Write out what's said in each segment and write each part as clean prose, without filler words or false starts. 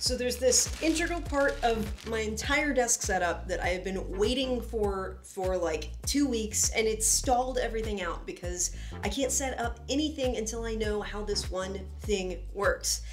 So there's this integral part of my entire desk setup that I have been waiting for like 2 weeks, and it's stalled everything out because I can't set up anything until I know how this one thing works.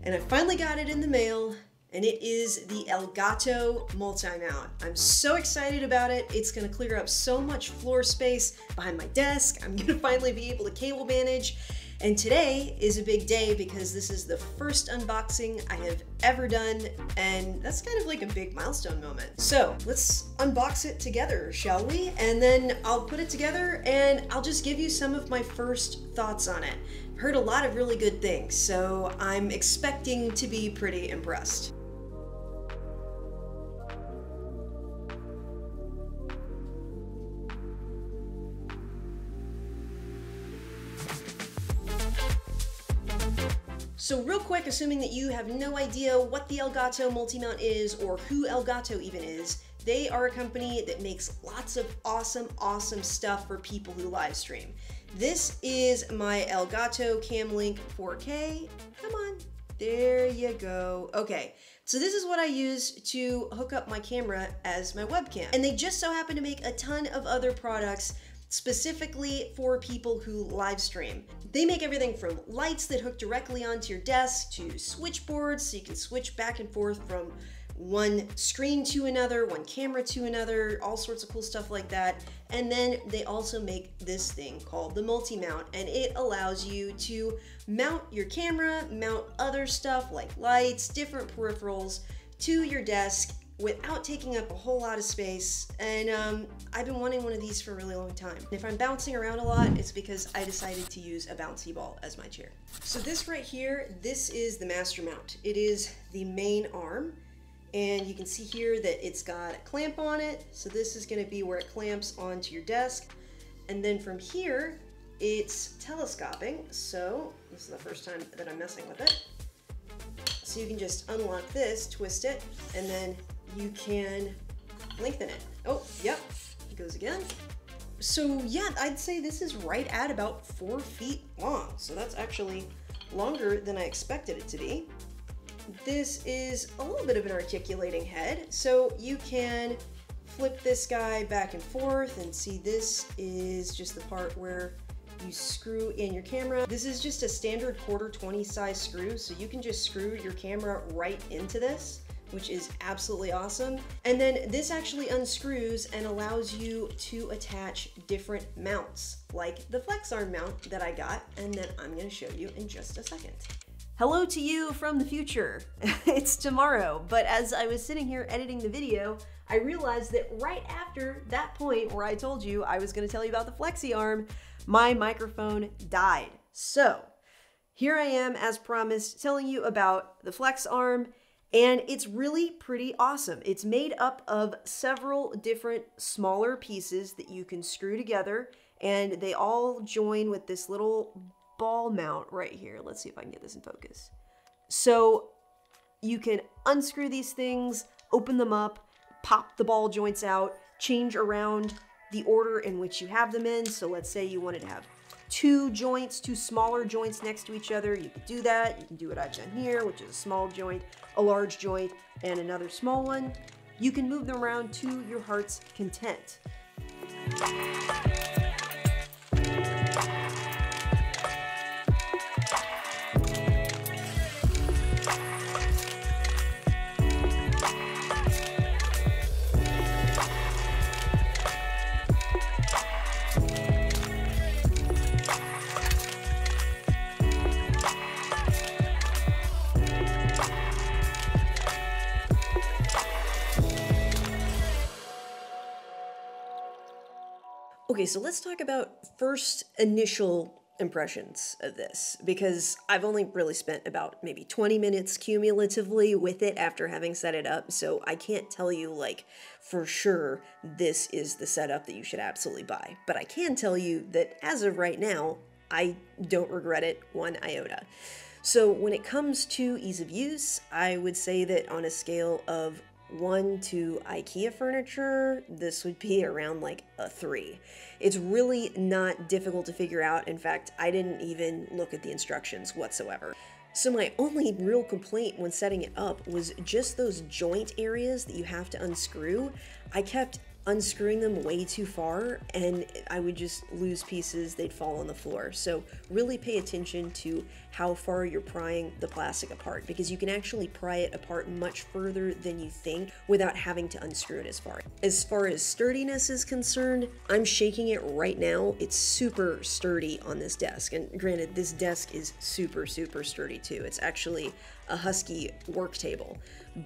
And I finally got it in the mail, and it is the Elgato Multi Mount. I'm so excited about it. It's gonna clear up so much floor space behind my desk. I'm gonna finally be able to cable manage. And today is a big day because this is the first unboxing I have ever done, and that's kind of like a big milestone moment. So let's unbox it together, shall we? And then I'll put it together and I'll just give you some of my first thoughts on it. I've heard a lot of really good things, so I'm expecting to be pretty impressed. So real quick, assuming that you have no idea what the Elgato Multi Mount is or who Elgato even is, they are a company that makes lots of awesome stuff for people who live stream. This is my Elgato Camlink 4K. Come on, there you go. Okay, so this is what I use to hook up my camera as my webcam. And they just so happen to make a ton of other products specifically for people who live stream. They make everything from lights that hook directly onto your desk to switchboards so you can switch back and forth from one screen to another, one camera to another, all sorts of cool stuff like that. And then they also make this thing called the Multi Mount, and it allows you to mount your camera, mount other stuff like lights, different peripherals to your desk without taking up a whole lot of space. And I've been wanting one of these for a really long time. If I'm bouncing around a lot, it's because I decided to use a bouncy ball as my chair. So this right here, this is the master mount. It is the main arm, and you can see here that it's got a clamp on it. So this is gonna be where it clamps onto your desk. And then from here, it's telescoping. So this is the first time that I'm messing with it. So you can just unlock this, twist it, and then you can lengthen it. Oh, yep, it goes again. So yeah, I'd say this is right at about 4 feet long. So that's actually longer than I expected it to be. This is a little bit of an articulating head. So you can flip this guy back and forth, and see, this is just the part where you screw in your camera. This is just a standard 1/4-20 size screw, so you can just screw your camera right into this, which is absolutely awesome. And then this actually unscrews and allows you to attach different mounts, like the flex arm mount that I got, and that I'm gonna show you in just a second. Hello to you from the future. It's tomorrow, but as I was sitting here editing the video, I realized that right after that point where I told you I was gonna tell you about the flexi arm, my microphone died. So here I am, as promised, telling you about the flex arm, and it's really pretty awesome. It's made up of several different smaller pieces that you can screw together, and they all join with this little ball mount right here. Let's see if I can get this in focus. So you can unscrew these things, open them up, pop the ball joints out, change around the order in which you have them in. So let's say you wanted to have two smaller joints next to each other. You could do that. You can do what I've done here, which is a small joint, a large joint, and another small one. You can move them around to your heart's content. Okay, so let's talk about first initial impressions of this, because I've only really spent about maybe 20 minutes cumulatively with it after having set it up, so I can't tell you like for sure this is the setup that you should absolutely buy. But I can tell you that as of right now, I don't regret it one iota. So when it comes to ease of use, I would say that on a scale of 1 to IKEA furniture, this would be around like a 3. It's really not difficult to figure out. In fact, I didn't even look at the instructions whatsoever. So my only real complaint when setting it up was just those joint areas that you have to unscrew. I kept unscrewing them way too far and I would just lose pieces, they'd fall on the floor. So really pay attention to how far you're prying the plastic apart, because you can actually pry it apart much further than you think without having to unscrew it as far. As far as sturdiness is concerned, I'm shaking it right now. It's super sturdy on this desk, and granted, this desk is super sturdy too. It's actually a Husky work table,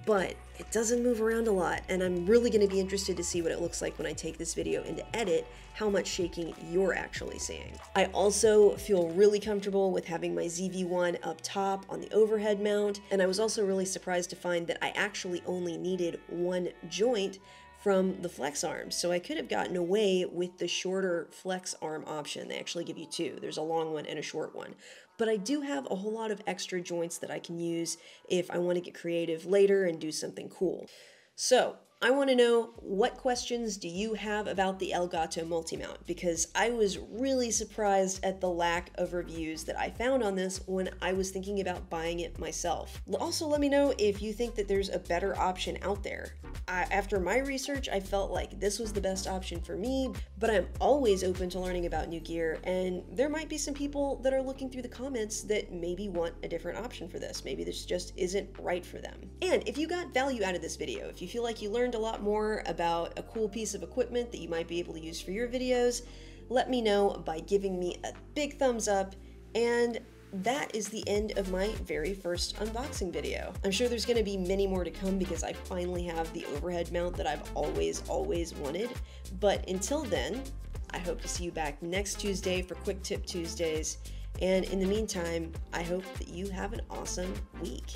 but it doesn't move around a lot, and I'm really going to be interested to see what it looks like when I take this video into edit, how much shaking you're actually seeing. I also feel really comfortable with having my ZV-1 up top on the overhead mount, and I was also really surprised to find that I actually only needed one joint from the flex arms, so I could have gotten away with the shorter flex arm option. They actually give you two. There's a long one and a short one. But I do have a whole lot of extra joints that I can use if I want to get creative later and do something cool. So I want to know, what questions do you have about the Elgato Multi Mount? Because I was really surprised at the lack of reviews that I found on this when I was thinking about buying it myself. Also, let me know if you think that there's a better option out there. After my research, I felt like this was the best option for me, but I'm always open to learning about new gear, and there might be some people that are looking through the comments that maybe want a different option for this. Maybe this just isn't right for them. And if you got value out of this video, if you feel like you learned a lot more about a cool piece of equipment that you might be able to use for your videos, let me know by giving me a big thumbs up. And that is the end of my very first unboxing video. I'm sure there's going to be many more to come because I finally have the overhead mount that I've always wanted. But until then, I hope to see you back next Tuesday for Quick Tip Tuesdays. And in the meantime, I hope that you have an awesome week.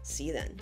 See you then.